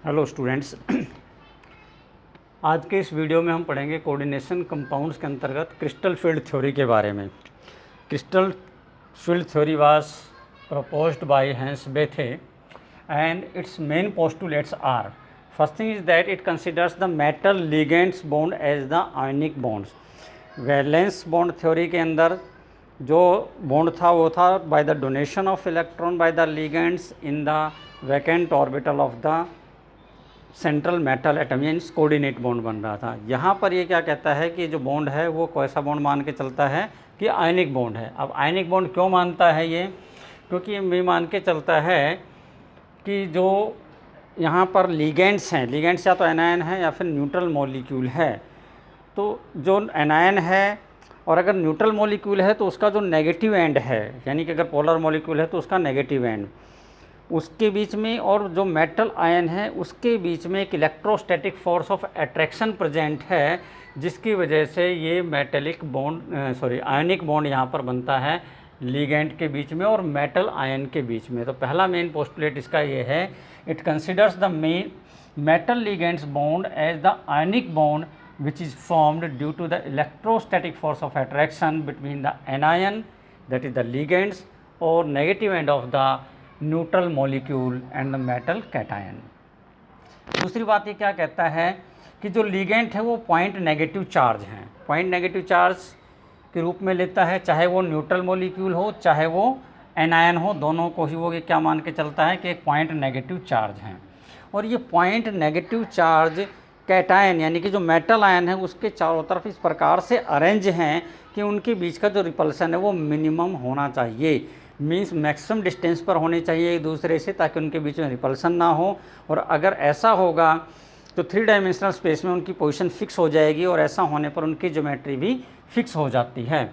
Hello students. आज के इस वीडियो में हम पढ़ेंगे कोऑर्डिनेशन कंपाउंड्स के अंतर्गत क्रिस्टल फील्ड थ्योरी के बारे में। Crystal field theory was proposed by Hans Bethe and its main postulates are: first thing is that it considers the metal ligands bond as the ionic bonds। Valence bond theory के अंदर जो bond था वो था by the donation of electron by the ligands in the vacant orbital of the central metal atom, यानी coordinate bond बन रहा था। यहाँ पर ये क्या कहता है कि जो बॉन्ड है वो कैसा बॉन्ड मान के चलता है कि आयनिक बॉन्ड है। अब आयनिक बॉन्ड क्यों मानता है ये? क्योंकि ये मान के चलता है कि जो यहाँ पर लिगेंड्स हैं, लिगेंड्स या तो एनायन है या फिर न्यूट्रल मॉलिक्यूल है। तो जो एनायन है और अगर न्यूट्रल मॉलिक्यूल है तो उसका जो नेगेटिव एंड है, यानी कि अगर पोलर मॉलिक्यूल है तो उसका नेगेटिव एंड, उसके बीच में और जो मेटल आयन है उसके बीच में एक electrostatic force of attraction present है, जिसकी वजह से ये मेटेलिक बॉन्ड आयनिक बॉन्ड यहाँ पर बनता है लिगेंड के बीच में और मेटल आयन के बीच में। तो पहला मेन पोस्टुलेट इसका ये है, it considers the main metal ligands bond as the ionic bond which is formed due to the electrostatic force of attraction between the anion, that is the ligands, or negative end of the neutral molecule and the metal cation। दूसरी बात ये क्या कहता है कि जो ligand है वो पॉइंट नेगेटिव चार्ज हैं, पॉइंट नेगेटिव चार्ज के रूप में लेता है, चाहे वो न्यूट्रल मॉलिक्यूल हो चाहे वो एनायन हो, दोनों को ही वो ये क्या मान के चलता है कि एक पॉइंट नेगेटिव चार्ज हैं। और ये पॉइंट नेगेटिव चार्ज कैटायन यानी कि जो मेटल आयन है उसके चारों तरफ इस प्रकार से अरेंज हैं कि उनके बीच का जो रिपल्सन है वो मिनिमम होना चाहिए, मीन्स मैक्सिमम डिस्टेंस पर होने चाहिए एक दूसरे से, ताकि उनके बीच में रिपल्सन ना हो। और अगर ऐसा होगा तो 3 डायमेंशनल स्पेस में उनकी पोजीशन फिक्स हो जाएगी और ऐसा होने पर उनकी ज्योमेट्री भी फिक्स हो जाती है।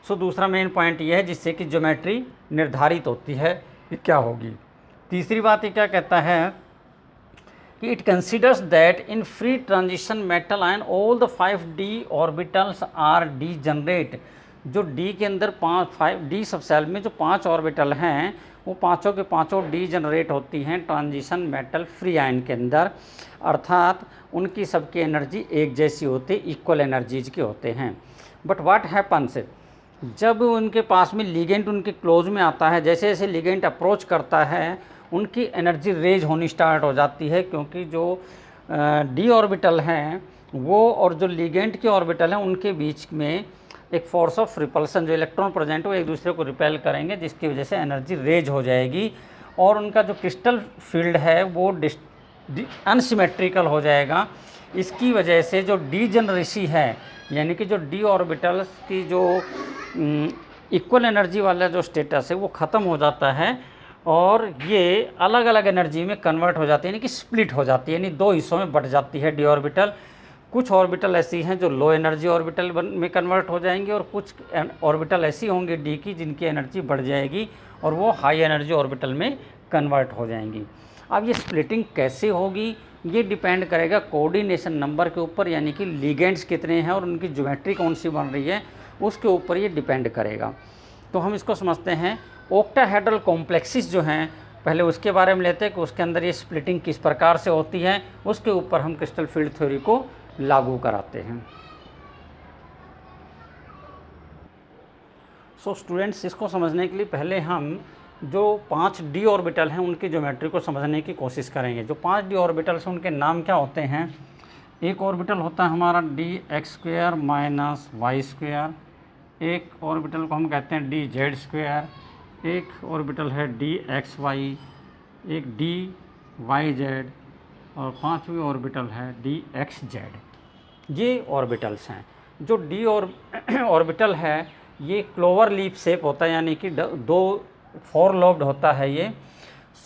सो दूसरा मेन पॉइंट ये है जिससे कि ज्योमेट्री निर्धारित होती है कि क्या होगी। तीसरी बात ये क्या कहता है कि it considers that in free transition metal ion all the 5d orbitals are degenerate. जो d के अंदर 5d सब सेल में जो 5 ऑर्बिटल हैं वो पाँचों के पाँचों डीजनरेट होती हैं ट्रांजिशन मेटल फ्री आयन के अंदर, अर्थात उनकी सबकी एनर्जी एक जैसी होती, इक्वल एनर्जीज के होते हैं। बट व्हाट हैपन्स, जब उनके पास में लिगेंड उनके क्लोज में आता है, जैसे जैसे लिगेंड अप्रोच करता है उनकी एनर्जी रेज होनी स्टार्ट हो जाती है, क्योंकि जो डी ऑर्बिटल हैं वो और जो लिगेंड के ऑर्बिटल हैं उनके बीच में एक फोर्स ऑफ रिपल्सन, जो इलेक्ट्रॉन प्रेजेंट हो एक दूसरे को रिपेल करेंगे, जिसकी वजह से एनर्जी रेज हो जाएगी और उनका जो क्रिस्टल फील्ड है वो अनसिमेट्रिकल हो जाएगा। इसकी वजह से जो डीजनरेसी है, यानी कि जो डी ऑर्बिटल्स की जो इक्वल एनर्जी वाला जो स्टेटस है वो ख़त्म हो जाता है और ये अलग अलग एनर्जी में कन्वर्ट हो जाती है, यानी कि स्प्लिट हो जाती है, यानी 2 हिस्सों में बढ़ जाती है डी ऑर्बिटल। कुछ ऑर्बिटल ऐसी हैं जो लो एनर्जी ऑर्बिटल में कन्वर्ट हो जाएंगी और कुछ ऑर्बिटल ऐसी होंगी डी की जिनकी एनर्जी बढ़ जाएगी और वो हाई एनर्जी ऑर्बिटल में कन्वर्ट हो जाएंगी। अब ये स्प्लिटिंग कैसे होगी ये डिपेंड करेगा कोऑर्डिनेशन नंबर के ऊपर, यानी कि लिगेंड्स कितने हैं और उनकी ज्योमेट्री कौन सी बन रही है उसके ऊपर ये डिपेंड करेगा। तो हम इसको समझते हैं। ऑक्टाहेड्रल कॉम्प्लेक्सेस जो हैं पहले उसके बारे में लेते हैं कि उसके अंदर ये स्प्लिटिंग किस प्रकार से होती है, उसके ऊपर हम क्रिस्टल फील्ड थ्योरी को लागू कराते हैं। सो स्टूडेंट्स, इसको समझने के लिए पहले हम जो 5d ऑर्बिटल हैं उनकी ज्योमेट्री को समझने की कोशिश करेंगे। जो 5d ऑर्बिटल्स हैं उनके नाम क्या होते हैं? एक ऑर्बिटल होता है हमारा dx² माइनस y², एक ऑर्बिटल को हम कहते हैं dz², एक ऑर्बिटल है dxy, एक dyz और 5वीं ऑर्बिटल है dxz। ये ऑर्बिटल्स हैं। जो d ऑर्बिटल है ये क्लोवर लीफ शेप होता है, यानी कि 4 लॉब्ड होता है ये।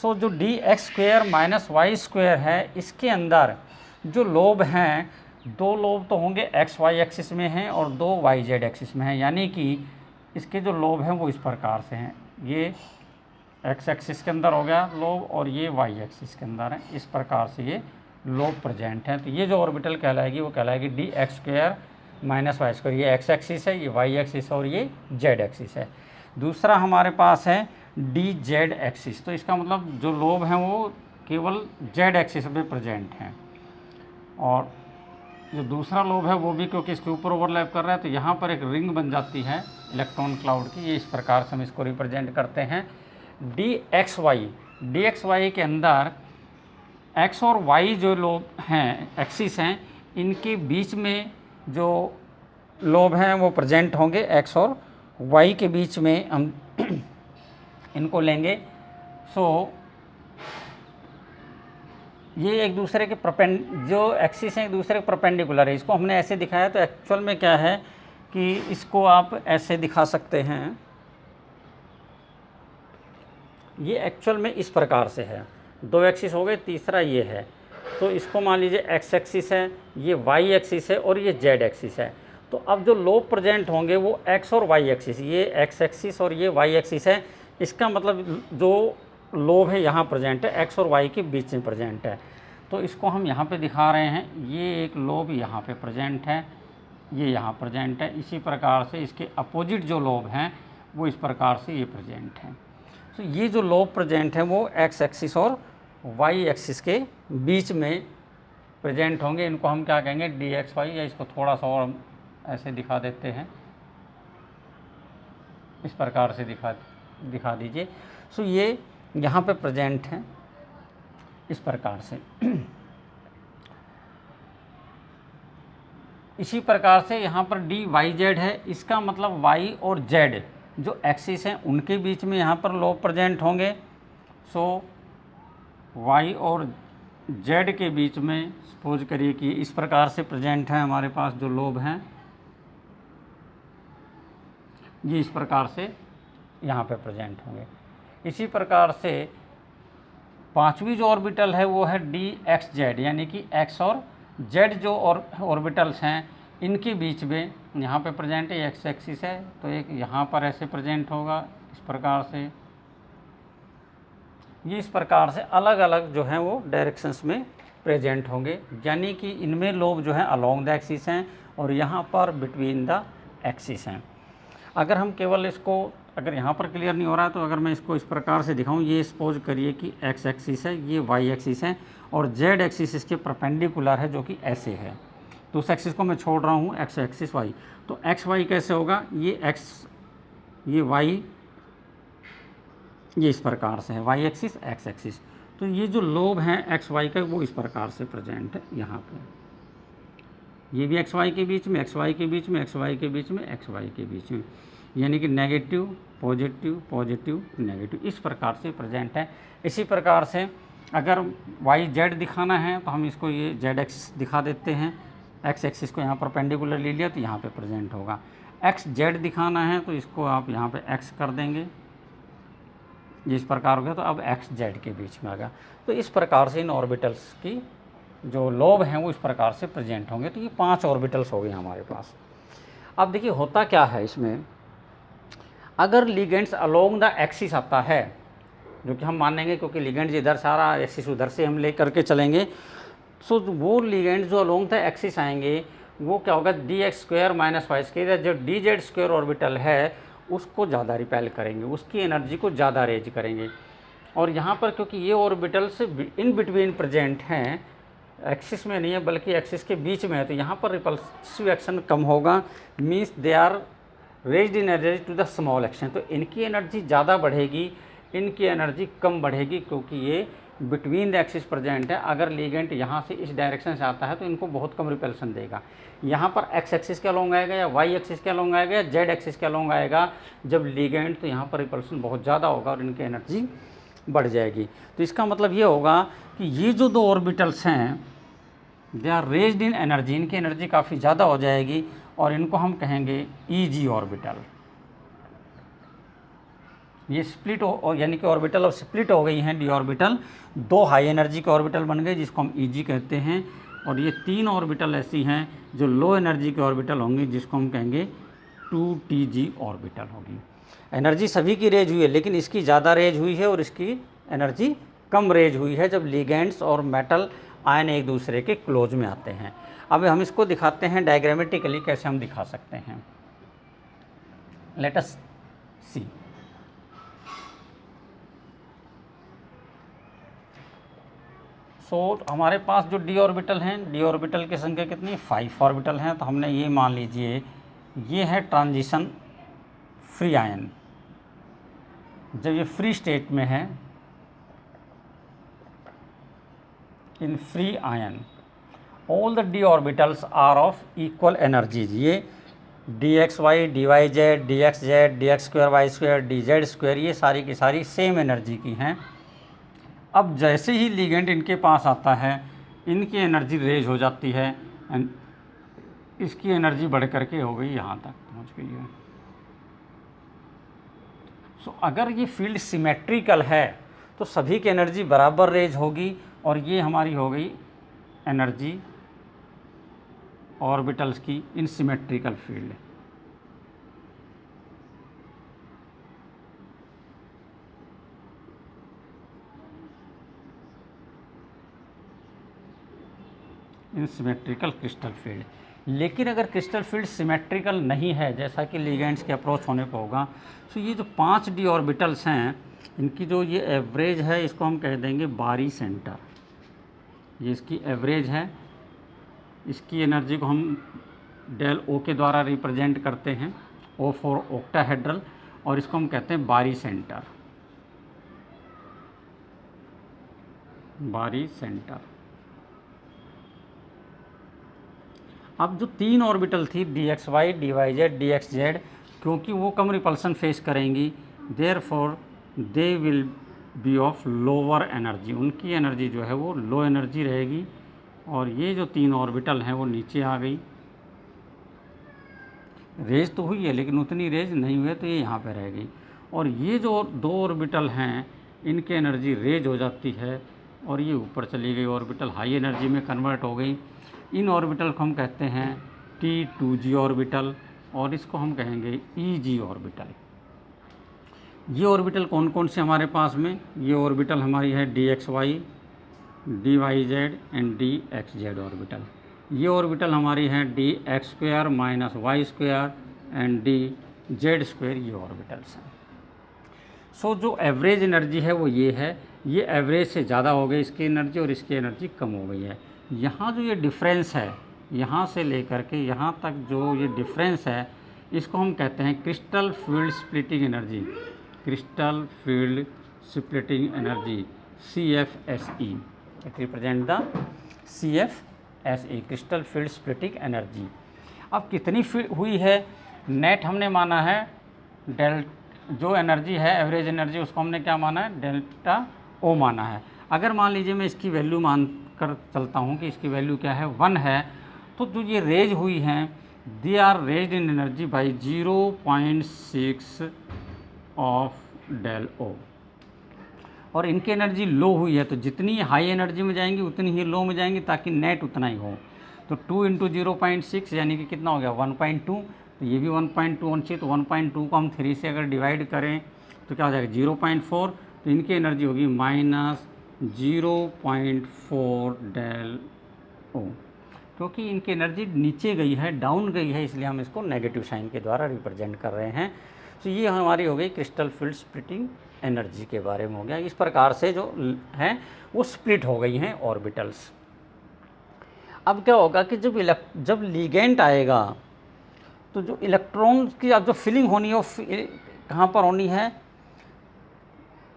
सो जो dx² माइनस y² है इसके अंदर जो लोब हैं 2 लोब तो होंगे xy एक्सिस में हैं और 2 yz एक्सिस में हैं, यानी कि इसके जो लोब हैं वो इस प्रकार से हैं, ये x एक्सिस के अंदर हो गया लोब और ये y एक्सिस के अंदर है, इस प्रकार से ये लोब प्रेजेंट हैं। तो ये जो ऑर्बिटल कहलाएगी वो कहलाएगी dx² माइनस y²। ये x एक्सिस है, ये y एक्सिस और ये z एक्सिस है। दूसरा हमारे पास है dz एक्सिस, तो इसका मतलब जो लोब हैं वो केवल जेड एक्सिस में प्रेजेंट हैं, और जो दूसरा लोब है वो भी क्योंकि इसके ऊपर ओवरलैप कर रहा है तो यहाँ पर एक रिंग बन जाती है इलेक्ट्रॉन क्लाउड की। ये इस प्रकार से हम इसको रिप्रेजेंट करते हैं। डी एक्स वाई के अंदर एक्स और वाई जो लोब हैं, एक्सिस हैं, इनके बीच में जो लोब हैं वो प्रेजेंट होंगे। एक्स और वाई के बीच में हम इनको लेंगे। सो ये एक दूसरे के जो एक्सिस हैं एक दूसरे के परपेंडिकुलर है। इसको हमने ऐसे दिखाया, तो एक्चुअल में क्या है कि इसको आप ऐसे दिखा सकते हैं। ये एक्चुअल में इस प्रकार से है, दो एक्सिस हो गए, तीसरा ये है। तो इसको मान लीजिए एक्स एक्सिस है, ये वाई एक्सिस है और ये जेड एक्सिस है। तो अब जो लोब प्रेजेंट होंगे वो एक्स और वाई एक्सिस, ये एक्स एक्सिस और ये वाई एक्सिस है। इसका मतलब जो लोब है यहाँ प्रेजेंट है, एक्स और वाई के बीच में प्रेजेंट है। तो इसको हम यहाँ पे दिखा रहे हैं। ये एक लोब यहाँ पे प्रेजेंट है, ये यहाँ प्रेजेंट है। इसी प्रकार से इसके अपोजिट जो लोब हैं वो इस प्रकार से ये प्रेजेंट हैं। तो ये जो लोब प्रेजेंट है वो एक्स एक्सिस और वाई एक्सिस के बीच में प्रेजेंट होंगे। इनको हम क्या कहेंगे, डी एक्स वाई, या इसको थोड़ा सा और ऐसे दिखा देते हैं, इस प्रकार से दिखा दीजिए। सो ये यहाँ पे प्रेजेंट हैं इस प्रकार से। इसी प्रकार से यहाँ पर डी वाई जेड है, इसका मतलब वाई और जेड जो एक्सिस हैं उनके बीच में यहाँ पर लोब प्रेजेंट होंगे। सो वाई और जेड के बीच में सपोज करिए कि इस प्रकार से प्रेजेंट है हमारे पास जो लोब हैं, ये इस प्रकार से यहाँ पे प्रेजेंट होंगे। इसी प्रकार से पांचवी जो ऑर्बिटल है वो है डी एक्स जेड, यानी कि एक्स और जेड जो ऑर्बिटल्स हैं इनके बीच में यहाँ पे प्रेजेंट है। एक्स एक्सिस है तो एक यहाँ पर ऐसे प्रेजेंट होगा इस प्रकार से। ये इस प्रकार से अलग अलग जो हैं वो डायरेक्शंस में प्रेजेंट होंगे, यानी कि इनमें लोब जो है अलोंग द एक्सिस हैं और यहाँ पर बिटवीन द एक्सिस हैं। अगर हम केवल इसको, अगर यहाँ पर क्लियर नहीं हो रहा है तो अगर मैं इसको इस प्रकार से दिखाऊं, ये सपोज करिए कि एक्स एक्सिस है, ये वाई एक्सिस है और जेड एक्सिस इसके परपेंडिकुलर है जो कि ऐसे है। तो उस एक्सिस को मैं छोड़ रहा हूँ, एक्स एक्सिस वाई। तो एक्स वाई कैसे होगा, ये एक्स, ये वाई, ये इस प्रकार से है, वाई एक्सिस एक्स एक्सिस। तो ये जो लोब हैं एक्स वाई का वो इस प्रकार से प्रेजेंट है यहाँ पे। ये भी एक्स वाई के बीच में, एक्स वाई के बीच में, एक्स वाई के बीच में, एक्स वाई के बीच में, यानी कि नेगेटिव पॉजिटिव पॉजिटिव नेगेटिव, इस प्रकार से प्रेजेंट है। इसी प्रकार से अगर वाई जेड दिखाना है तो हम इसको ये जेड एक्सिस दिखा देते हैं। एक्स एक्सिस को यहाँ पर परपेंडिकुलर ले लिया तो यहाँ पे प्रेजेंट होगा। एक्स जेड दिखाना है तो इसको आप यहाँ पे एक्स कर देंगे, जिस प्रकार हो गया। तो अब एक्स जेड के बीच में आ गया। तो इस प्रकार से इन ऑर्बिटल्स की जो लोब हैं वो इस प्रकार से प्रेजेंट होंगे। तो ये 5 ऑर्बिटल्स हो गए हमारे पास। अब देखिए होता क्या है इसमें, अगर लिगेंड्स अलोंग द एक्सिस आता है, जो कि हम मानेंगे क्योंकि लिगेंड्स इधर से आ रहा है, एक्सिस उधर से हम ले करके चलेंगे। सो वो लिगेंड्स जो अलोंग द एक्सिस आएंगे वो क्या होगा, D x square minus Y square, जो डी जेड स्क्वायर ऑर्बिटल है उसको ज़्यादा रिपेल करेंगे, उसकी एनर्जी को ज़्यादा रेज करेंगे। और यहाँ पर क्योंकि ये ऑर्बिटल्स इन बिटवीन प्रेजेंट हैं, एक्सिस में नहीं है बल्कि एक्सिस के बीच में है, तो यहाँ पर रिपल्सिव एक्शन कम होगा, means they are raised in energy to the small action. तो इनकी एनर्जी ज़्यादा बढ़ेगी, इनकी एनर्जी कम बढ़ेगी, क्योंकि ये बिटवीन द एक्सिस प्रेजेंट है। अगर लिगेंड यहाँ से इस डायरेक्शन से आता है तो इनको बहुत कम रिपल्सन देगा। यहाँ पर एक्स एक्सिस के अलोंग आएगा या वाई एक्सिस के अलोंग आएगा या जेड एक्सिस के अलोंग आएगा जब लिगेंड, तो यहाँ पर रिपल्सन बहुत ज़्यादा होगा और इनकी एनर्जी बढ़ जाएगी। तो इसका मतलब ये होगा कि ये जो दो ऑर्बिटल्स हैं they are raised in energy, इनकी एनर्जी काफ़ी ज़्यादा हो जाएगी और इनको हम कहेंगे ईजी ऑर्बिटल। ये स्प्लिट हो, यानी कि ऑर्बिटल अब स्प्लिट हो गई हैं, डी ऑर्बिटल 2 हाई एनर्जी के ऑर्बिटल बन गए जिसको हम ईजी कहते हैं। और ये 3 ऑर्बिटल ऐसी हैं जो लो एनर्जी के ऑर्बिटल होंगी जिसको हम कहेंगे 2TG ऑर्बिटल होगी। एनर्जी सभी की रेज हुई है लेकिन इसकी ज़्यादा रेज हुई है और इसकी एनर्जी कम रेज हुई है जब लिगेंड्स और मेटल आयन एक दूसरे के क्लोज में आते हैं। अब हम इसको दिखाते हैं डायग्रामेटिकली, कैसे हम दिखा सकते हैं। लेट अस सी। सो हमारे पास जो डी ऑर्बिटल हैं, डी ऑर्बिटल की संख्या कितनी, 5 ऑर्बिटल हैं। तो हमने ये मान लीजिए ये है ट्रांजिशन फ्री आयन। जब ये फ्री स्टेट में है, in free ion all the d orbitals are of equal energies. ये d x Y, D Y Z, D x z, D x square y square, d Z square, ये सारी की सारी same energy की हैं। अब जैसे ही लिगेंड इनके पास आता है, इनकी एनर्जी रेज हो जाती है एंड इसकी एनर्जी बढ़ करके हो गई यहाँ तक पहुँच गई है। सो अगर ये फील्ड सिमेट्रिकल है तो सभी की एनर्जी बराबर रेज होगी, और ये हमारी हो गई एनर्जी ऑर्बिटल्स की इन सिमेट्रिकल फील्ड। इन सिमेट्रिकल क्रिस्टल फील्ड। लेकिन अगर क्रिस्टल फील्ड सिमेट्रिकल नहीं है, जैसा कि लिगेंड्स के अप्रोच होने पर होगा, तो ये जो 5 डी ऑर्बिटल्स हैं, इनकी जो ये एवरेज है, इसको हम कह देंगे बारी सेंटर। ये इसकी एवरेज है। इसकी एनर्जी को हम डेल ओ के द्वारा रिप्रेजेंट करते हैं, ओ फॉर ऑक्टाहेड्रल, और इसको हम कहते हैं बारी सेंटर। बारी सेंटर। अब जो 3 ऑर्बिटल थी D x Y, D Y Z, D x Z, क्योंकि वो कम रिपल्सन फेस करेंगी, therefore they will be of lower energy. उनकी एनर्जी जो है वो लो एनर्जी रहेगी, और ये जो 3 ऑर्बिटल हैं वो नीचे आ गई। रेज तो हुई है लेकिन उतनी रेज नहीं हुई, तो ये यहाँ पे रह गई। और ये जो 2 ऑर्बिटल हैं, इनकी एनर्जी रेज हो जाती है और ये ऊपर चली गई, ऑर्बिटल हाई एनर्जी में कन्वर्ट हो गई। इन ऑर्बिटल को हम कहते हैं T2g ऑर्बिटल, और इसको हम कहेंगे EG ऑर्बिटल। ये ऑर्बिटल कौन कौन से हमारे पास में, ये ऑर्बिटल हमारी है DXY, DYZ and DXZ orbital. ये ऑर्बिटल हमारी है DX² minus Y² and DZ², ये ऑर्बिटल्स हैं। सो जो एवरेज एनर्जी है वो ये है, ये एवरेज से ज़्यादा हो गई इसकी एनर्जी और इसकी एनर्जी कम हो गई है। यहाँ जो ये डिफरेंस है, यहाँ से लेकर के यहाँ तक जो ये डिफरेंस है, इसको हम कहते हैं crystal field splitting energy. Crystal field splitting energy CFSE। It represent the CFSE, crystal field splitting energy. अब कितनी हुई है, नेट हमने माना है जो एनर्जी है एवरेज एनर्जी, उसको हमने क्या माना है, डेल्टा O माना है। अगर मान लीजिए मैं इसकी वैल्यू मान कर चलता हूँ कि इसकी वैल्यू क्या है, 1 है, तो जो ये रेज हुई हैं, they are raised in energy by 0.6 of del O। और इनकी एनर्जी लो हुई है, तो जितनी हाई एनर्जी में जाएंगी उतनी ही लो में जाएंगी, ताकि नेट उतना ही हो। तो 2 × 0.6 यानी कि कितना हो गया, 1.2। तो ये भी 1.2 होनी चाहिए, तो 1.2 को हम 3 से अगर डिवाइड करें तो क्या हो जाएगा, 0.4। तो इनकी एनर्जी होगी -0.4 डेल O। क्योंकि इनकी एनर्जी नीचे गई है, डाउन गई है, इसलिए हम इसको नेगेटिव साइन के द्वारा रिप्रेजेंट कर रहे हैं। तो ये हमारी हो गई क्रिस्टल फील्ड स्प्लिटिंग एनर्जी के बारे में हो गया। इस प्रकार से जो हैं वो स्प्लिट हो गई हैं ऑर्बिटल्स। अब क्या होगा कि जब लिगेंड आएगा तो जो इलेक्ट्रॉन की अब जो फिलिंग होनी है वो कहाँ पर होनी है,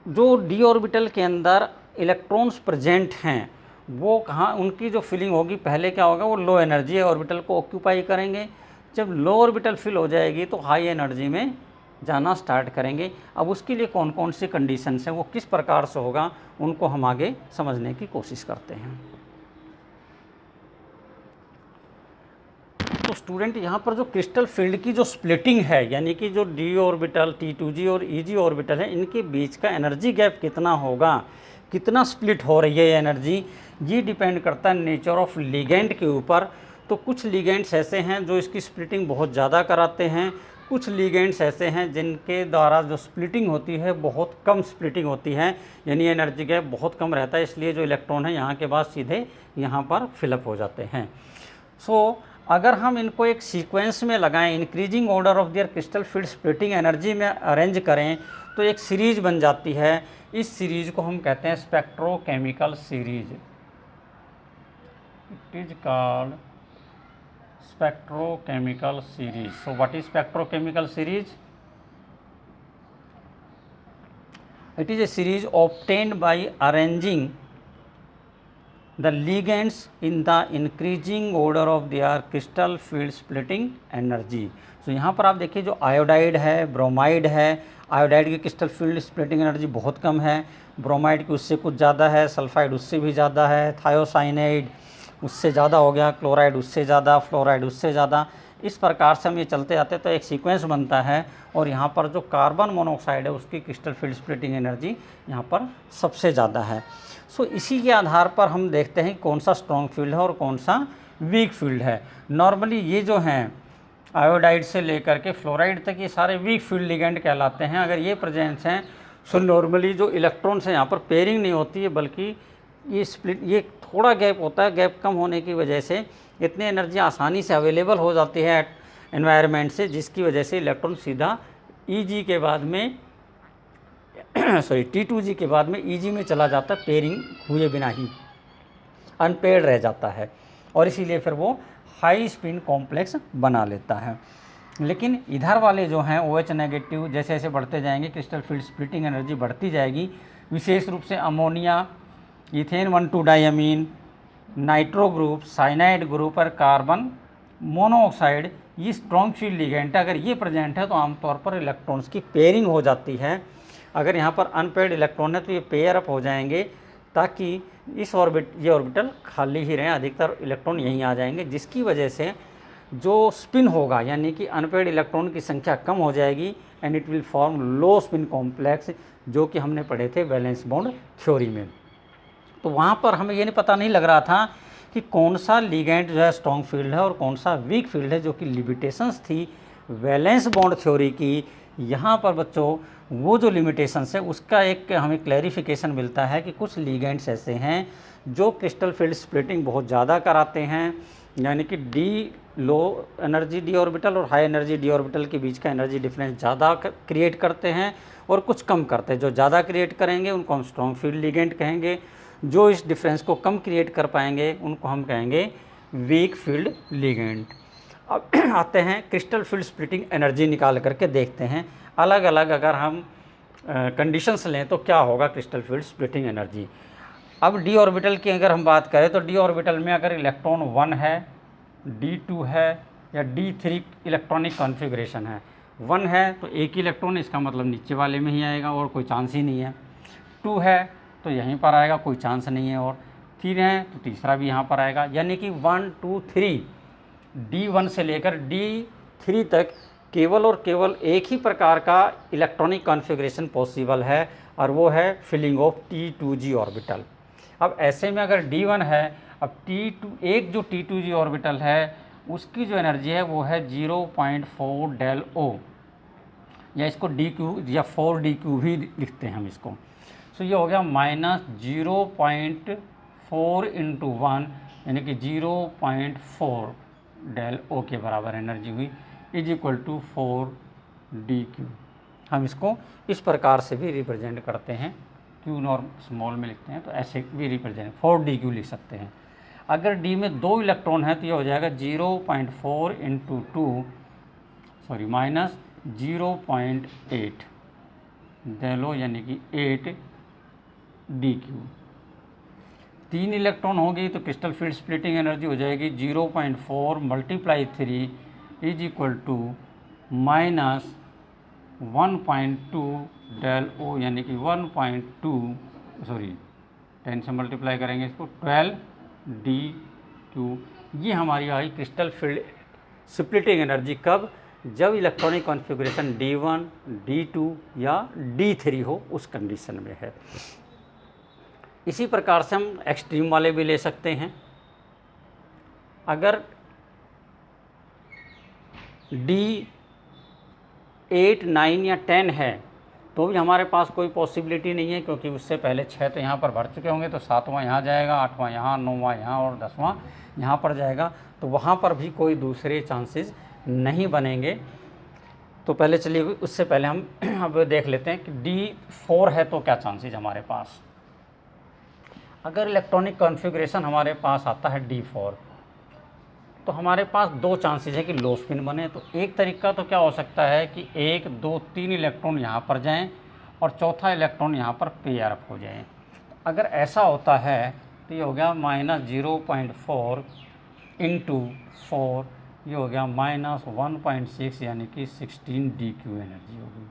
जो डी ऑर्बिटल के अंदर इलेक्ट्रॉन्स प्रेजेंट हैं वो कहाँ, उनकी जो फिलिंग होगी, पहले क्या होगा, वो लो एनर्जी ऑर्बिटल को ऑक्यूपाई करेंगे। जब लो ऑर्बिटल फिल हो जाएगी तो हाई एनर्जी में जाना स्टार्ट करेंगे। अब उसके लिए कौन कौन सी कंडीशंस हैं, वो किस प्रकार से होगा, उनको हम आगे समझने की कोशिश करते हैं। तो स्टूडेंट, यहाँ पर जो क्रिस्टल फील्ड की जो स्प्लिटिंग है, यानी कि जो डी ऑर्बिटल, T2g और EG ऑर्बिटल है, इनके बीच का एनर्जी गैप कितना होगा, कितना स्प्लिट हो रही है ये एनर्जी, ये डिपेंड करता है नेचर ऑफ लिगेंड के ऊपर। तो कुछ लिगेंड्स ऐसे हैं जो इसकी स्प्लिटिंग बहुत ज़्यादा कराते हैं, कुछ लिगेंड्स ऐसे हैं जिनके द्वारा जो स्प्लिटिंग होती है बहुत कम स्प्लिटिंग होती है, यानी एनर्जी गैप बहुत कम रहता है, इसलिए जो इलेक्ट्रॉन है यहाँ के बाद सीधे यहाँ पर फिलअप हो जाते हैं। सो अगर हम इनको एक सीक्वेंस में लगाएं, increasing order of their crystal field splitting energy में अरेंज करें, तो एक सीरीज बन जाती है। इस सीरीज़ को हम कहते हैं spectrochemical series. It is called spectrochemical series. So what is spectrochemical series? It is a series obtained by arranging the ligands in the increasing order of their crystal field splitting energy. So यहाँ पर आप देखिए जो iodide है, bromide है, iodide की crystal field splitting energy बहुत कम है, ब्रोमाइड की उससे कुछ ज़्यादा है, सल्फाइड उससे भी ज़्यादा है, थायोसाइनाइड उससे ज़्यादा हो गया, क्लोराइड उससे ज़्यादा, फ्लोराइड उससे ज़्यादा। इस प्रकार से हम ये चलते जाते तो एक सीक्वेंस बनता है और यहाँ पर जो कार्बन मोनोऑक्साइड है उसकी क्रिस्टल फील्ड स्प्लिटिंग एनर्जी यहाँ पर सबसे ज़्यादा है। सो इसी के आधार पर हम देखते हैं कौन सा स्ट्रॉन्ग फील्ड है और कौन सा वीक फील्ड है। नॉर्मली ये जो हैं आयोडाइड से लेकर के फ्लोराइड तक ये सारे वीक फील्ड लिगेंड कहलाते हैं। अगर ये प्रेजेंस हैं सो नॉर्मली जो इलेक्ट्रॉन्स हैं यहाँ पर पेयरिंग नहीं होती है, बल्कि ये स्प्लिट, ये थोड़ा गैप होता है। गैप कम होने की वजह से इतनी एनर्जी आसानी से अवेलेबल हो जाती है एनवायरनमेंट से, जिसकी वजह से इलेक्ट्रॉन सीधा Eg के बाद में सॉरी T2G के बाद में Eg में चला जाता है, पेयरिंग हुए बिना ही अनपेयर्ड रह जाता है और इसीलिए फिर वो हाई स्पिन कॉम्प्लेक्स बना लेता है। लेकिन इधर वाले जो हैं OH नेगेटिव जैसे जैसे बढ़ते जाएंगे क्रिस्टल फील्ड स्प्लिटिंग एनर्जी बढ़ती जाएगी। विशेष रूप से ammonia, ethane 1,2 diamine, nitro group, cyanide group और कार्बन मोनोऑक्साइड, ये स्ट्रॉन्ग फील्ड लिगेंड अगर ये प्रेजेंट है तो आमतौर पर इलेक्ट्रॉन्स की पेयरिंग हो जाती है। अगर यहाँ पर अनपेयर्ड इलेक्ट्रॉन है तो ये पेयर अप हो जाएंगे ताकि इस ये ऑर्बिटल खाली ही रहें, अधिकतर इलेक्ट्रॉन यहीं आ जाएंगे, जिसकी वजह से जो स्पिन होगा यानी कि अनपेयर्ड इलेक्ट्रॉन की संख्या कम हो जाएगी and it will form low spin complex, जो कि हमने पढ़े थे वैलेंस बॉन्ड थ्योरी में। तो वहाँ पर हमें ये नहीं पता नहीं लग रहा था कि कौन सा लिगेंड जो है स्ट्रॉन्ग फील्ड है और कौन सा वीक फील्ड है, जो कि लिमिटेशंस थी वैलेंस बॉन्ड थ्योरी की। यहाँ पर बच्चों वो जो लिमिटेशंस है उसका एक हमें क्लैरिफिकेशन मिलता है कि कुछ लिगेंड्स ऐसे हैं जो क्रिस्टल फील्ड स्प्लिटिंग बहुत ज़्यादा कराते हैं, यानी कि D low energy D orbital और हाई एनर्जी डी ऑर्बिटल के बीच का एनर्जी डिफरेंस ज़्यादा क्रिएट करते हैं और कुछ कम करते हैं। जो ज़्यादा क्रिएट करेंगे उनको हम स्ट्रॉन्ग फील्ड लिगेंड कहेंगे, जो इस डिफरेंस को कम क्रिएट कर पाएंगे उनको हम कहेंगे वीक फील्ड लिगेंड। अब आते हैं क्रिस्टल फील्ड स्प्लिटिंग एनर्जी निकाल करके देखते हैं अलग अलग अगर हम कंडीशंस लें तो क्या होगा क्रिस्टल फील्ड स्प्लिटिंग एनर्जी। अब डी ऑर्बिटल की अगर हम बात करें तो डी ऑर्बिटल में अगर इलेक्ट्रॉन 1 है, D2 है या D3 इलेक्ट्रॉनिक कॉन्फ़िगरेशन है, 1 है तो एक ही इलेक्ट्रॉन, इसका मतलब नीचे वाले में ही आएगा और कोई चांस ही नहीं है। 2 है तो यहीं पर आएगा, कोई चांस नहीं है। और 3 है तो तीसरा भी यहाँ पर आएगा, यानी कि 1 2 3 D1 से लेकर D3 तक केवल और केवल एक ही प्रकार का इलेक्ट्रॉनिक कॉन्फ़िगरेशन पॉसिबल है और वो है फिलिंग ऑफ T2G ऑर्बिटल। अब ऐसे में अगर D1 है, अब एक जो T2G ऑर्बिटल है उसकी जो एनर्जी है वो है 0.4 डेल O, या इसको DQ या 4DQ भी लिखते हैं हम इसको। सो ये हो गया -0.4 इंटू 1 यानी कि 0.4 डेल O के बराबर एनर्जी हुई, इज इक्वल टू 4DQ। हम इसको इस प्रकार से भी रिप्रेजेंट करते हैं, Q नॉर्म स्मॉल में लिखते हैं तो ऐसे भी रिप्रेजेंट 4DQ लिख सकते हैं। अगर D में 2 इलेक्ट्रॉन है तो ये हो जाएगा 0.4 इंटू 2 सॉरी -0.8 डेल O यानी कि 8DQ। 3 इलेक्ट्रॉन होगी तो क्रिस्टल फील्ड स्प्लिटिंग एनर्जी हो जाएगी 0.4 × 3 is equal to -1.2 del O यानी कि 1.2 सॉरी 10 से मल्टीप्लाई करेंगे इसको 12DQ। ये हमारी आई क्रिस्टल फील्ड स्प्लिटिंग एनर्जी कब, जब इलेक्ट्रॉनिक कॉन्फ़िगरेशन D1 D2 या D3 हो उस कंडीशन में है। इसी प्रकार से हम एक्सट्रीम वाले भी ले सकते हैं। अगर D8 9 या 10 है तो भी हमारे पास कोई पॉसिबिलिटी नहीं है, क्योंकि उससे पहले 6 तो यहाँ पर भर चुके होंगे, तो 7वां यहाँ जाएगा, 8वां यहाँ, 9वां यहाँ और 10वां यहाँ पर जाएगा, तो वहाँ पर भी कोई दूसरे चांसेस नहीं बनेंगे। तो पहले चलिए उससे पहले हम अब देख लेते हैं कि D4 है तो क्या चांसेस हमारे पास। अगर इलेक्ट्रॉनिक कॉन्फ़िगरेशन हमारे पास आता है D4, तो हमारे पास दो चांसेस है कि लो स्पिन बने। तो एक तरीका तो क्या हो सकता है कि 1 2 3 इलेक्ट्रॉन यहाँ पर जाएं और चौथा इलेक्ट्रॉन यहाँ पर पेयर अप हो जाए। अगर ऐसा होता है तो ये हो गया -0.4 इंटू 4, ये हो गया -1.6 यानी कि 16 DQ एनर्जी होगी।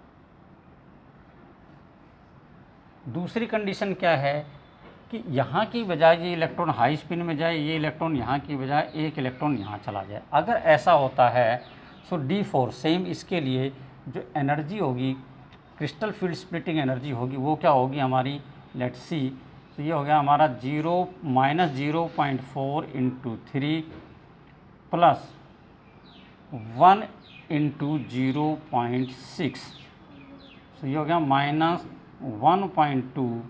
दूसरी कंडीशन क्या है कि यहाँ की बजाय ये इलेक्ट्रॉन हाई स्पिन में जाए, ये इलेक्ट्रॉन यहाँ की बजाय एक इलेक्ट्रॉन यहाँ चला जाए। अगर ऐसा होता है सो D4 सेम इसके लिए जो एनर्जी होगी, क्रिस्टल फील्ड स्प्लिटिंग एनर्जी होगी, वो क्या होगी हमारी, लेट्स सी। तो ये हो गया हमारा -0.4 इंटू 3 प्लस 1 इंटू 0.6, तो ये हो गया -1.2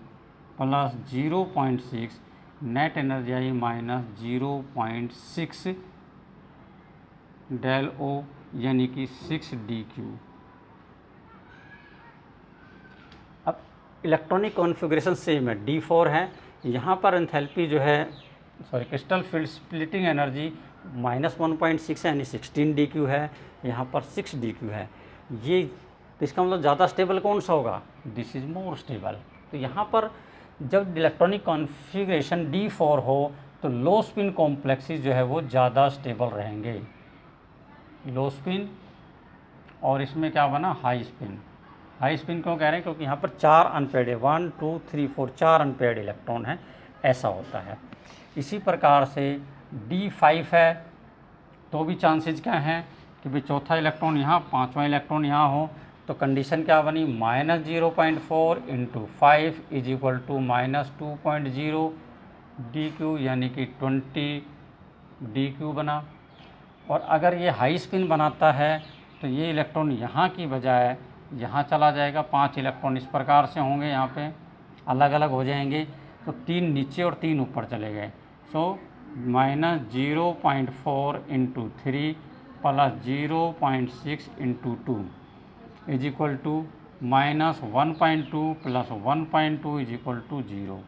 प्लस 0.6, नेट एनर्जी आई -0.6 डेल ओ यानी कि 6 DQ। अब इलेक्ट्रॉनिक कॉन्फ़िगरेशन सेम है, D4 है। यहाँ पर एंथैल्पी जो है, sorry, crystal field splitting energy -1.6 यानी 16 DQ है, यहाँ पर 6 DQ है। ये तो इसका मतलब ज़्यादा स्टेबल कौन सा होगा, दिस इज़ मोर स्टेबल। तो यहाँ पर जब इलेक्ट्रॉनिक कॉन्फ़िगरेशन D4 हो तो लो स्पिन कॉम्प्लेक्सेस जो है वो ज़्यादा स्टेबल रहेंगे, लो स्पिन। और इसमें क्या बना, हाई स्पिन। हाई स्पिन क्यों कह रहे हैं, क्योंकि यहाँ पर 4 अनपेड है, 1 2 3 4 4 अनपेड इलेक्ट्रॉन है, ऐसा होता है। इसी प्रकार से D5 है तो भी चांसेस क्या हैं कि भाई चौथा इलेक्ट्रॉन यहाँ, पाँचवा इलेक्ट्रॉन यहाँ हो। तो कंडीशन क्या बनी, -0.4 into 5 is equal to -2.0 DQ यानी कि 20 DQ बना। और अगर ये हाई स्पिन बनाता है तो ये इलेक्ट्रॉन यहाँ की बजाय यहाँ चला जाएगा। 5 इलेक्ट्रॉन इस प्रकार से होंगे, यहाँ पे अलग अलग हो जाएंगे, तो 3 नीचे और 3 ऊपर चले गए। So -0.4 into 3 plus 0.6 into 2 is equal to -1.2 plus 1.2 is equal to 0।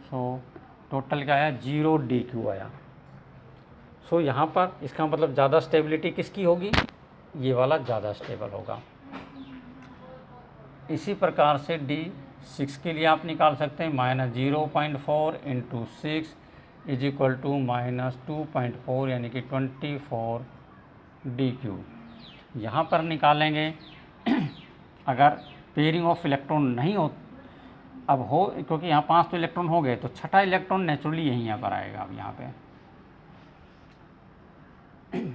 So total क्या आया, 0 DQ आया। सो यहाँ पर इसका मतलब ज़्यादा स्टेबिलिटी किसकी होगी, ये वाला ज़्यादा स्टेबल होगा। इसी प्रकार से D6 के लिए आप निकाल सकते हैं, -0.4 इंटू 6 इज इक्वल टू -2.4 यानी कि 24 DQ। यहाँ पर निकालेंगे अगर पेयरिंग ऑफ इलेक्ट्रॉन नहीं हो, अब हो, क्योंकि यहाँ 5 तो इलेक्ट्रॉन हो गए, तो छठा इलेक्ट्रॉन नेचुरली यहीं यहाँ पर आएगा। अब यहाँ पे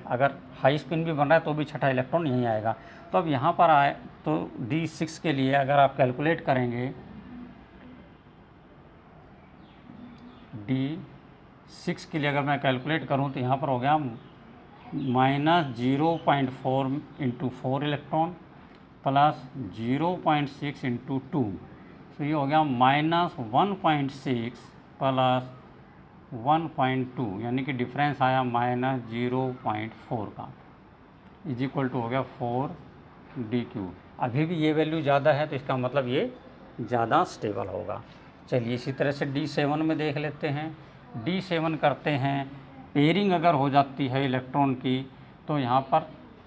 अगर हाई स्पिन भी बन रहा है तो भी छठा इलेक्ट्रॉन यहीं आएगा। तो अब यहाँ पर आए तो D6 के लिए अगर आप कैलकुलेट करेंगे, D6 के लिए अगर मैं कैलकुलेट करूँ तो यहाँ पर हो गया -0.4 इंटू 4 इलेक्ट्रॉन प्लस 0.6 इंटू 2, तो ये हो गया -1.6 प्लस 1.2 यानी कि डिफरेंस आया -0.4 का, इज इक्वल टू हो गया 4 DQ। अभी भी ये वैल्यू ज़्यादा है तो इसका मतलब ये ज़्यादा स्टेबल होगा। चलिए इसी तरह से D7 में देख लेते हैं। D7 करते हैं, पेयरिंग अगर हो जाती है इलेक्ट्रॉन की तो यहाँ पर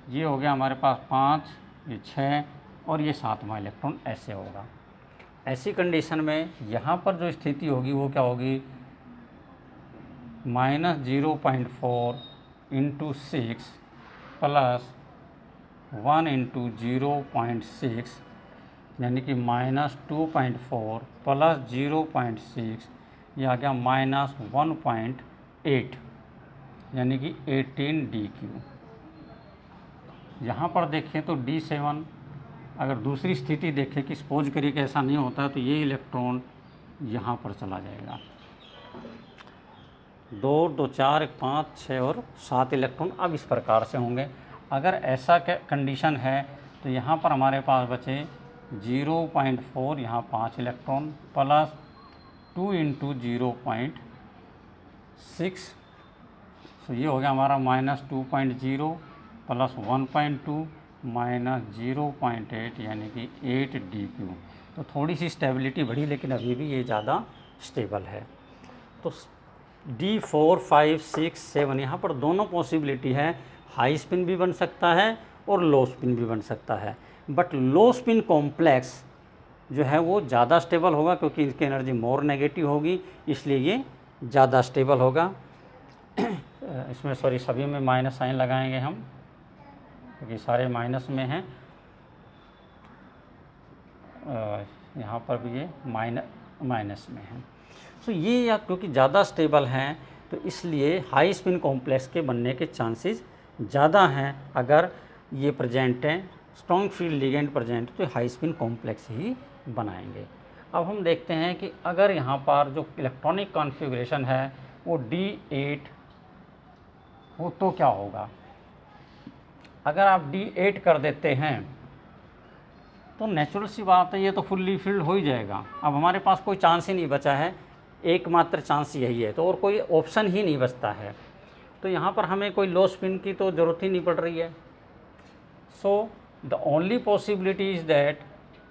ये हो गया हमारे पास 5, ये 6 और ये 7वां इलेक्ट्रॉन ऐसे होगा। ऐसी कंडीशन में यहाँ पर जो स्थिति होगी वो क्या होगी, -0.4 इंटू 6 प्लस 1 इंटू 0.6 यानी कि -2.4 प्लस 0.6, ये आ गया -1.8 यानी कि 18 DQ। यहाँ पर देखें तो D7 अगर दूसरी स्थिति देखें कि सपोज करिए कि ऐसा नहीं होता है तो ये इलेक्ट्रॉन यहाँ पर चला जाएगा। 2 2 4 5 6 और 7 इलेक्ट्रॉन अब इस प्रकार से होंगे। अगर ऐसा कंडीशन है तो यहाँ पर हमारे पास बचे 0.4, यहाँ 5 इलेक्ट्रॉन प्लस 2 इंटू 0.6, तो ये हो गया हमारा -2.0 प्लस 1.2 माइनस 0.8 यानी कि 8 DQ। तो थोड़ी सी स्टेबिलिटी बढ़ी लेकिन अभी भी ये ज़्यादा स्टेबल है। तो D4, 5, 6, 7 यहाँ पर दोनों पॉसिबिलिटी है, हाई स्पिन भी बन सकता है और लो स्पिन भी बन सकता है। बट लो स्पिन कॉम्प्लेक्स जो है वो ज़्यादा स्टेबल होगा क्योंकि इसकी एनर्जी मोर नेगेटिव होगी, इसलिए ये ज़्यादा स्टेबल होगा। इसमें सॉरी सभी में माइनस साइन लगाएंगे हम क्योंकि सारे माइनस में हैं। यहाँ पर भी ये माइनस में है। तो ये या क्योंकि ज़्यादा स्टेबल हैं तो इसलिए हाई स्पिन कॉम्प्लेक्स के बनने के चांसेस ज़्यादा हैं। अगर ये प्रेजेंट हैं, स्ट्रॉन्ग फील्ड लिगेंड प्रेजेंट, तो हाई स्पिन कॉम्प्लेक्स ही बनाएंगे। अब हम देखते हैं कि अगर यहाँ पर जो इलेक्ट्रॉनिक कॉन्फ़िगरेशन है वो D8 हो तो क्या होगा। अगर आप D8 कर देते हैं तो नेचुरल सी बात है, ये तो फुल्ली फिल्ड हो ही जाएगा। अब हमारे पास कोई चांस ही नहीं बचा है, एकमात्र चांस यही है, तो और कोई ऑप्शन ही नहीं बचता है। तो यहाँ पर हमें कोई लो स्पिन की तो ज़रूरत ही नहीं पड़ रही है। So the only possibility is that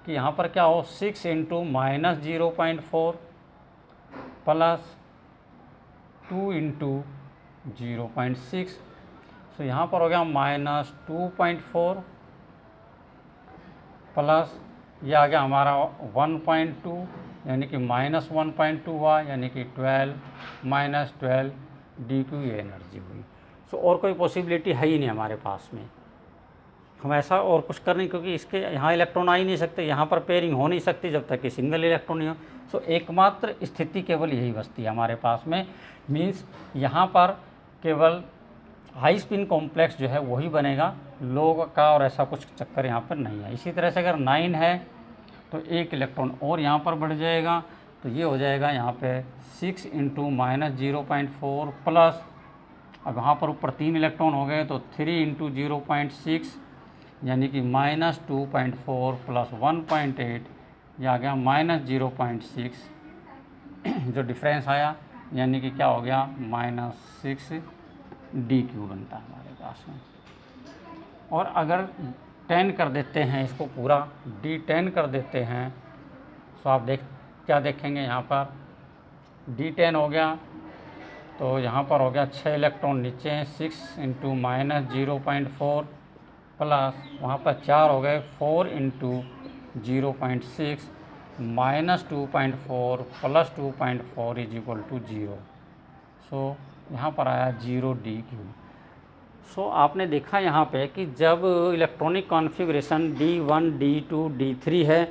कि यहाँ पर क्या हो, 6 इंटू -0.4 प्लस 2 इंटू 0.6। सो यहाँ पर हो गया -2.4 प्लस ये आ गया हमारा 1.2 यानी कि -1.2 हुआ, यानी कि 12 -12 DQ ये एनर्जी हुई। सो और कोई पॉसिबिलिटी है ही नहीं हमारे पास में, हम ऐसा और कुछ कर नहीं, क्योंकि इसके यहाँ इलेक्ट्रॉन आ ही नहीं सकते, यहाँ पर पेयरिंग हो नहीं सकती जब तक कि सिंगल इलेक्ट्रॉन नहीं हो। सो एकमात्र स्थिति केवल यही बचती है हमारे पास में, मीन्स यहाँ पर केवल हाई स्पिन कॉम्प्लेक्स जो है वही बनेगा, लो का और ऐसा कुछ चक्कर यहाँ पर नहीं है। इसी तरह से अगर 9 है तो एक इलेक्ट्रॉन और यहाँ पर बढ़ जाएगा, तो ये हो जाएगा यहाँ पे 6 इंटू -0.4 प्लस, अब यहाँ पर ऊपर 3 इलेक्ट्रॉन हो गए तो 3 इंटू 0.6 यानी कि -2.4 प्लस 1.8, ये आ गया -0.6 जो डिफरेंस आया, यानी कि क्या हो गया -6 DQ बनता है हमारे पास में। और अगर 10 कर देते हैं इसको पूरा, D10 कर देते हैं, तो आप क्या देखेंगे यहाँ पर D10 हो गया तो यहाँ पर हो गया 6 इलेक्ट्रॉन नीचे हैं, 6 इंटू -0.4 प्लस वहाँ पर 4 हो गए, 4 into 0.6 -2.4 plus 2.4 is equal to 0। So यहाँ पर आया 0 DQ। सो आपने देखा यहाँ पे कि जब electronic configuration D1, D2, D3 है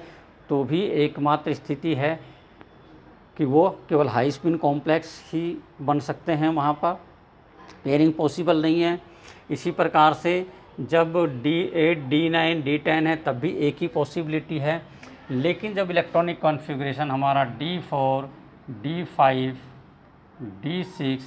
तो भी एकमात्र स्थिति है कि वो केवल हाई स्पिन कॉम्प्लेक्स ही बन सकते हैं, वहाँ पर पेयरिंग पॉसिबल नहीं है। इसी प्रकार से जब D8, D9, D10 है तब भी एक ही पॉसिबिलिटी है। लेकिन जब इलेक्ट्रॉनिक कॉन्फ़िगरेशन हमारा D4, D5, D6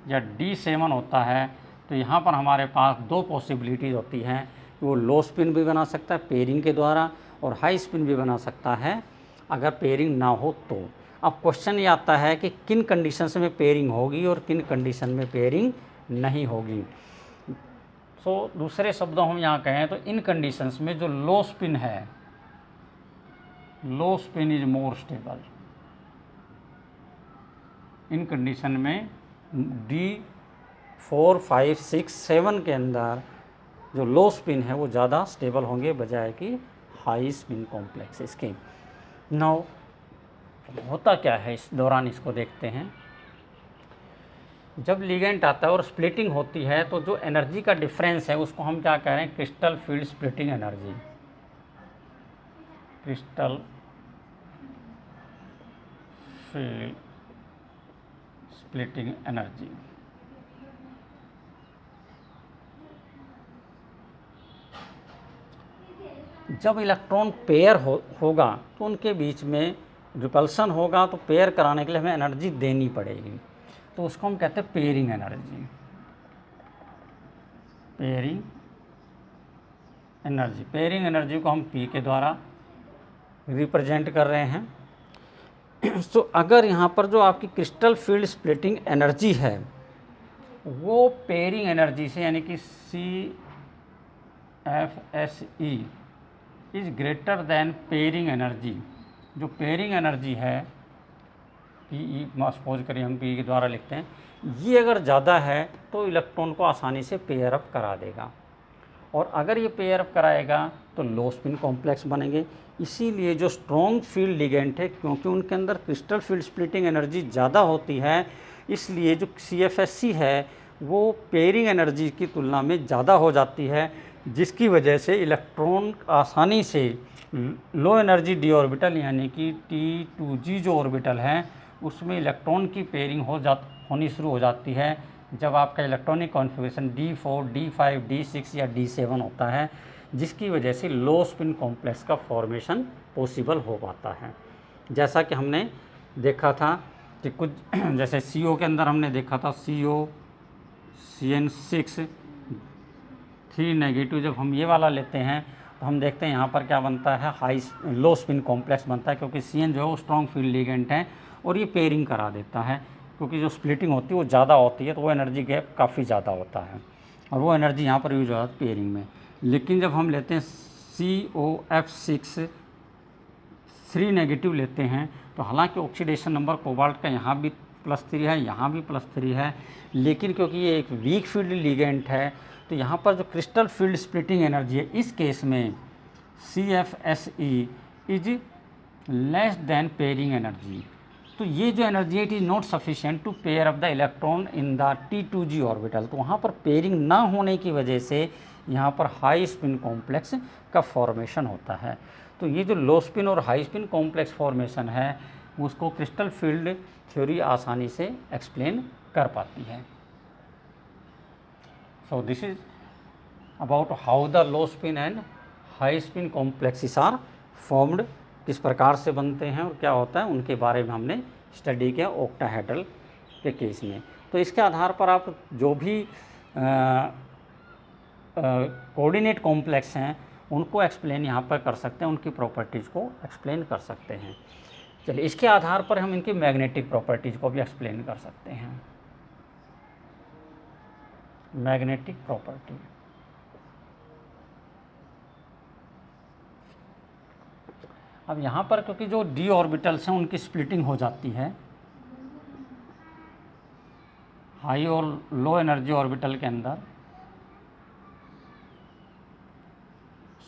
या D7 होता है तो यहाँ पर हमारे पास दो पॉसिबिलिटीज़ होती हैं कि वो लो स्पिन भी बना सकता है पेयरिंग के द्वारा और हाई स्पिन भी बना सकता है अगर पेयरिंग ना हो तो। अब क्वेश्चन ये आता है कि किन कंडीशंस में पेयरिंग होगी और किन कंडीशन में पेयरिंग नहीं होगी। सो दूसरे शब्दों हम यहाँ कहें तो इन कंडीशंस में जो लो स्पिन है, लो spin is more stable. In condition में D4, 5, 6, 7 के अंदर जो लो स्पिन है वो ज़्यादा स्टेबल होंगे बजाय कि हाई स्पिन कॉम्प्लेक्स इसके। नाउ होता क्या है इस दौरान, इसको देखते हैं। जब लिगेंड आता है और स्प्लिटिंग होती है तो जो एनर्जी का डिफरेंस है उसको हम क्या कह रहे हैं, crystal field splitting energy. Crystal field splitting energy. जब इलेक्ट्रॉन पेयर होगा तो उनके बीच में रिपल्सन होगा, तो पेयर कराने के लिए हमें एनर्जी देनी पड़ेगी, तो उसको हम कहते हैं pairing energy. Pairing energy, pairing energy को हम P के द्वारा रिप्रेजेंट कर रहे हैं। तो अगर यहाँ पर जो आपकी क्रिस्टल फील्ड स्प्लिटिंग एनर्जी है वो पेयरिंग एनर्जी से यानी कि CFSE is greater than pairing energy, जो पेयरिंग एनर्जी है पी ई, सपोज करिए हम पी के द्वारा लिखते हैं, ये अगर ज़्यादा है तो इलेक्ट्रॉन को आसानी से पेयर अप करा देगा, और अगर ये पेयर अप कराएगा तो लो स्पिन कॉम्प्लेक्स बनेंगे। इसीलिए जो स्ट्रॉन्ग फील्ड लिगेंड है, क्योंकि उनके अंदर क्रिस्टल फील्ड स्प्लिटिंग एनर्जी ज़्यादा होती है, इसलिए जो CFSC है वो पेयरिंग एनर्जी की तुलना में ज़्यादा हो जाती है, जिसकी वजह से इलेक्ट्रॉन आसानी से लो एनर्जी d ऑर्बिटल यानी कि T2g जो ऑर्बिटल है उसमें इलेक्ट्रॉन की पेयरिंग होनी शुरू हो जाती है जब आपका electronic configuration D4, D5, D6 या D7 होता है, जिसकी वजह से लो स्पिन कॉम्प्लेक्स का फॉर्मेशन पॉसिबल हो पाता है। जैसा कि हमने देखा था कि कुछ जैसे CO के अंदर हमने देखा था CO CN6 3 नेगेटिव, जब हम ये वाला लेते हैं तो हम देखते हैं यहाँ पर क्या बनता है, लो स्पिन कॉम्प्लेक्स बनता है, क्योंकि CN जो है वो स्ट्रॉन्ग फील्ड लिगेंड है और ये पेयरिंग करा देता है, क्योंकि जो स्प्लिटिंग होती है वो ज़्यादा होती है तो वो एनर्जी गैप काफ़ी ज़्यादा होता है और वो एनर्जी यहाँ पर यूज हो जाती है पेयरिंग में। लेकिन जब हम लेते हैं COF6 3 नेगेटिव लेते हैं तो हालांकि ऑक्सीडेशन नंबर कोबाल्ट का यहाँ भी +3 है, यहाँ भी +3 है, लेकिन क्योंकि ये एक वीक फील्ड लिगेंड है तो यहाँ पर जो क्रिस्टल फील्ड स्प्लिटिंग एनर्जी है इस केस में CFSE is less than pairing energy. तो ये जो एनर्जी है it is not sufficient to pair up the electron in the T2g orbital. तो वहाँ पर पेयरिंग ना होने की वजह से यहाँ पर हाई स्पिन कॉम्प्लेक्स का फॉर्मेशन होता है। तो ये जो लो स्पिन और हाई स्पिन कॉम्प्लेक्स फॉर्मेशन है उसको क्रिस्टल फील्ड थ्योरी आसानी से एक्सप्लेन कर पाती है। So this is about how the low spin and high spin complexes are formed, किस प्रकार से बनते हैं और क्या होता है उनके बारे में हमने स्टडी किया ऑक्टाहेड्रल के केस में। तो इसके आधार पर आप जो भी कोऑर्डिनेट कॉम्प्लेक्स हैं उनको एक्सप्लेन यहाँ पर कर सकते हैं, उनकी प्रॉपर्टीज़ को एक्सप्लेन कर सकते हैं। चलिए इसके आधार पर हम इनकी मैग्नेटिक प्रॉपर्टीज़ को भी एक्सप्लेन कर सकते हैं। मैग्नेटिक प्रॉपर्टी, अब यहाँ पर क्योंकि जो d ऑर्बिटल्स हैं उनकी स्प्लिटिंग हो जाती है हाई और लो एनर्जी ऑर्बिटल के अंदर,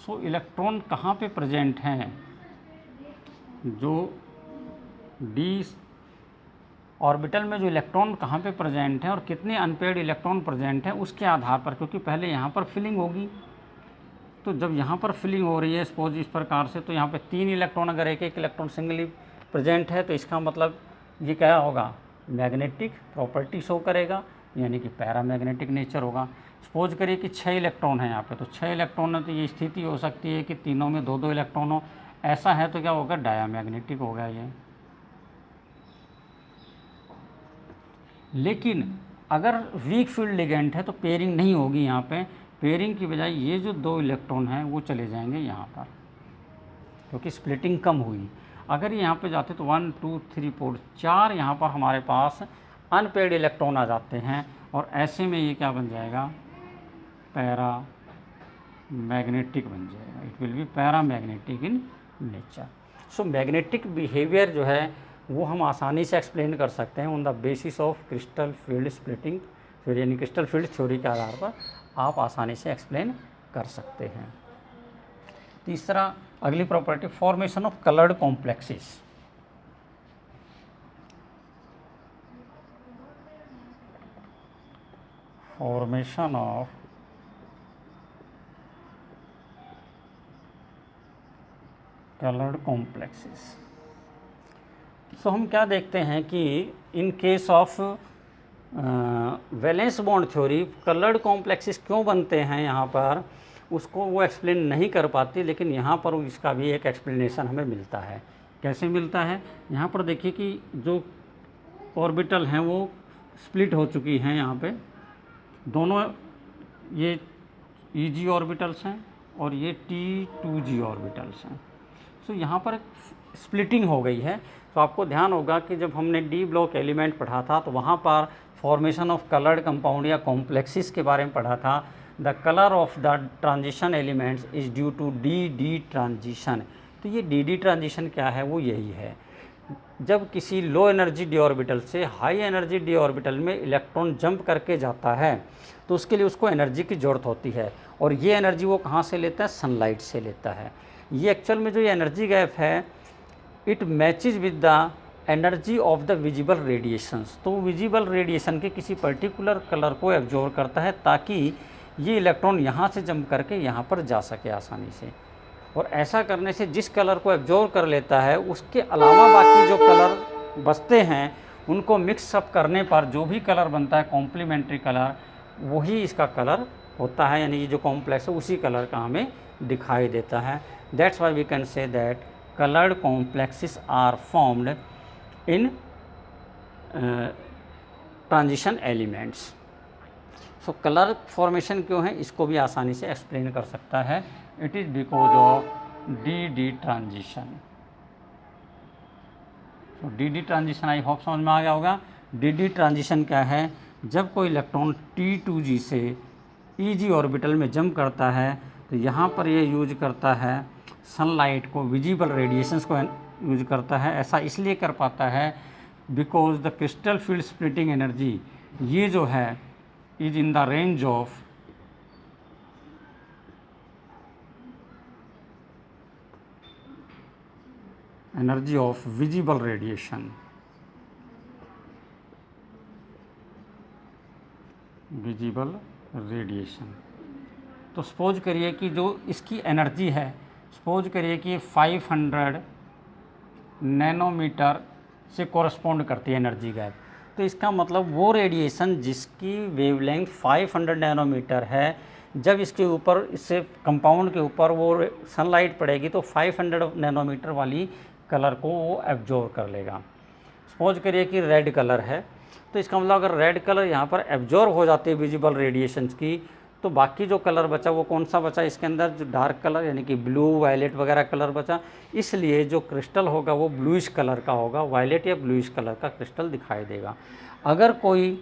सो इलेक्ट्रॉन कहाँ पे प्रेजेंट हैं, जो d ऑर्बिटल में जो इलेक्ट्रॉन कहाँ पे प्रेजेंट हैं और कितने अनपेयर्ड इलेक्ट्रॉन प्रेजेंट हैं उसके आधार पर, क्योंकि पहले यहाँ पर फिलिंग होगी, तो जब यहाँ पर फिलिंग हो रही है सपोज इस प्रकार से, तो यहाँ पे 3 इलेक्ट्रॉन अगर एक इलेक्ट्रॉन सिंगली प्रेजेंट है तो इसका मतलब ये क्या होगा, मैग्नेटिक प्रॉपर्टी शो करेगा, यानी कि पैरामैग्नेटिक नेचर होगा। सपोज करिए कि 6 इलेक्ट्रॉन है यहाँ पे, तो 6 इलेक्ट्रॉन है तो ये स्थिति हो सकती है कि तीनों में 2-2 इलेक्ट्रॉन हो, ऐसा है तो क्या होगा, डायामैग्नेटिक होगा ये। लेकिन अगर वीक फील्ड लिगेंड है तो पेयरिंग नहीं होगी, यहाँ पे पेयरिंग की बजाय ये जो 2 इलेक्ट्रॉन हैं वो चले जाएंगे यहाँ पर, क्योंकि स्प्लिटिंग कम हुई। अगर यहाँ पे जाते तो 1 2 3 4 4 यहाँ पर हमारे पास अनपेयर्ड इलेक्ट्रॉन आ जाते हैं और ऐसे में ये क्या बन जाएगा, पैरा मैग्नेटिक बन जाएगा। It will be para magnetic in nature. So magnetic behaviour जो है वो हम आसानी से एक्सप्लेन कर सकते हैं on the basis of crystal field splitting theory, यानी क्रिस्टल फील्ड थ्योरी के आधार पर आप आसानी से एक्सप्लेन कर सकते हैं। तीसरा, अगली property, formation of coloured complexes. Formation of coloured complexes. So हम क्या देखते हैं कि in case of valence bond theory coloured complexes क्यों बनते हैं यहाँ पर, उसको वो एक्सप्लेन नहीं कर पाती, लेकिन यहाँ पर इसका भी एक एक्सप्लेनेशन हमें मिलता है। कैसे मिलता है, यहाँ पर देखिए कि जो ऑर्बिटल हैं वो स्प्लिट हो चुकी हैं, यहाँ पे दोनों ये EG ऑर्बिटल्स हैं और ये T2G ऑर्बिटल्स हैं। सो यहाँ पर स्प्लिटिंग हो गई है। तो आपको ध्यान होगा कि जब हमने डी ब्लॉक एलिमेंट पढ़ा था तो वहाँ पर फॉर्मेशन ऑफ कलर्ड कंपाउंड या कॉम्प्लेक्सेस के बारे में पढ़ा था। The colour of the transition elements is due to D transition. तो ये डी ट्रांजिशन क्या है, वो यही है। जब किसी लो एनर्जी डी ऑर्बिटल से हाई एनर्जी डी ऑर्बिटल में इलेक्ट्रॉन जंप करके जाता है तो उसके लिए उसको एनर्जी की ज़रूरत होती है, और ये एनर्जी वो कहाँ से लेता है? सनलाइट से लेता है। ये एक्चुअल में जो ये एनर्जी गैप है, it matches with the energy of the visible radiations. तो विजिबल रेडिएशन के किसी पर्टिकुलर कलर को एब्जॉर्ब करता है ताकि ये इलेक्ट्रॉन यहाँ से जंप करके यहाँ पर जा सके आसानी से। और ऐसा करने से जिस कलर को एब्जॉर्ब कर लेता है उसके अलावा बाकी जो कलर बचते हैं उनको मिक्सअप करने पर जो भी कलर बनता है कॉम्प्लीमेंट्री कलर, वही इसका कलर होता है, यानी ये जो कॉम्प्लेक्स है उसी कलर का हमें दिखाई देता है। That's why we can say that colored complexes are formed in transition elements. So colour formation क्यों है इसको भी आसानी से एक्सप्लेन कर सकता है। It is because of D transition. So D transition I hope समझ में आ गया होगा। डी ट्रांजिशन क्या है? जब कोई इलेक्ट्रॉन T2g से EG ऑर्बिटल में जंप करता है तो यहाँ पर ये यूज करता है सनलाइट को, विजिबल रेडिएशंस को यूज करता है। ऐसा इसलिए कर पाता है because the crystal field splitting energy ये जो है is in the range of energy of visible radiation. Visible radiation तो सपोज करिए कि जो इसकी एनर्जी है, सपोज करिए कि 500 नैनोमीटर से कॉरस्पॉन्ड करती है एनर्जी गैप। तो इसका मतलब वो रेडिएशन जिसकी वेवलेंथ 500 नैनोमीटर है, जब इसके ऊपर, इससे कंपाउंड के ऊपर वो सनलाइट पड़ेगी तो 500 नैनोमीटर वाली कलर को वो एब्जॉर्ब कर लेगा। सपोज करिए कि रेड कलर है, तो इसका मतलब अगर रेड कलर यहाँ पर एब्जॉर्ब हो जाती है विजिबल रेडिएशंस की, तो बाकी जो कलर बचा वो कौन सा बचा? इसके अंदर जो डार्क कलर यानी कि ब्लू, वायलेट वगैरह कलर बचा, इसलिए जो क्रिस्टल होगा वो ब्लूइश कलर का होगा, वायलेट या ब्लूइश कलर का क्रिस्टल दिखाई देगा। अगर कोई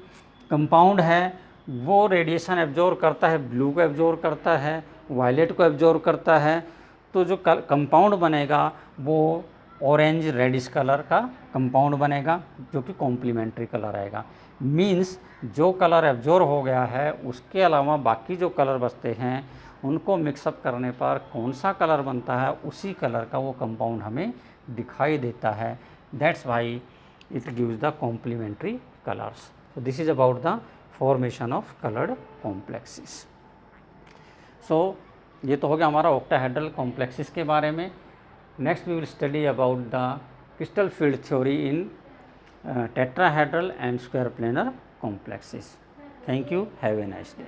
कंपाउंड है वो रेडिएशन एब्जॉर्ब करता है, ब्लू को एब्जॉर्ब करता है, वायलेट को एब्जॉर्ब करता है, तो जो कंपाउंड बनेगा वो ऑरेंज रेडिश कलर का कंपाउंड बनेगा जो कि कॉम्प्लीमेंट्री कलर आएगा। मीन्स जो कलर एब्जॉर्ब हो गया है उसके अलावा बाकी जो कलर बचते हैं उनको मिक्सअप करने पर कौन सा कलर बनता है उसी कलर का वो कंपाउंड हमें दिखाई देता है। That's why it gives the complementary colours. So this is about the formation of coloured complexes. So ये तो हो गया हमारा ऑक्टाहेड्रल कॉम्प्लेक्सेस के बारे में। Next we will study about the crystal field theory in tetrahedral and square planar complexes. Thank you. Have a nice day.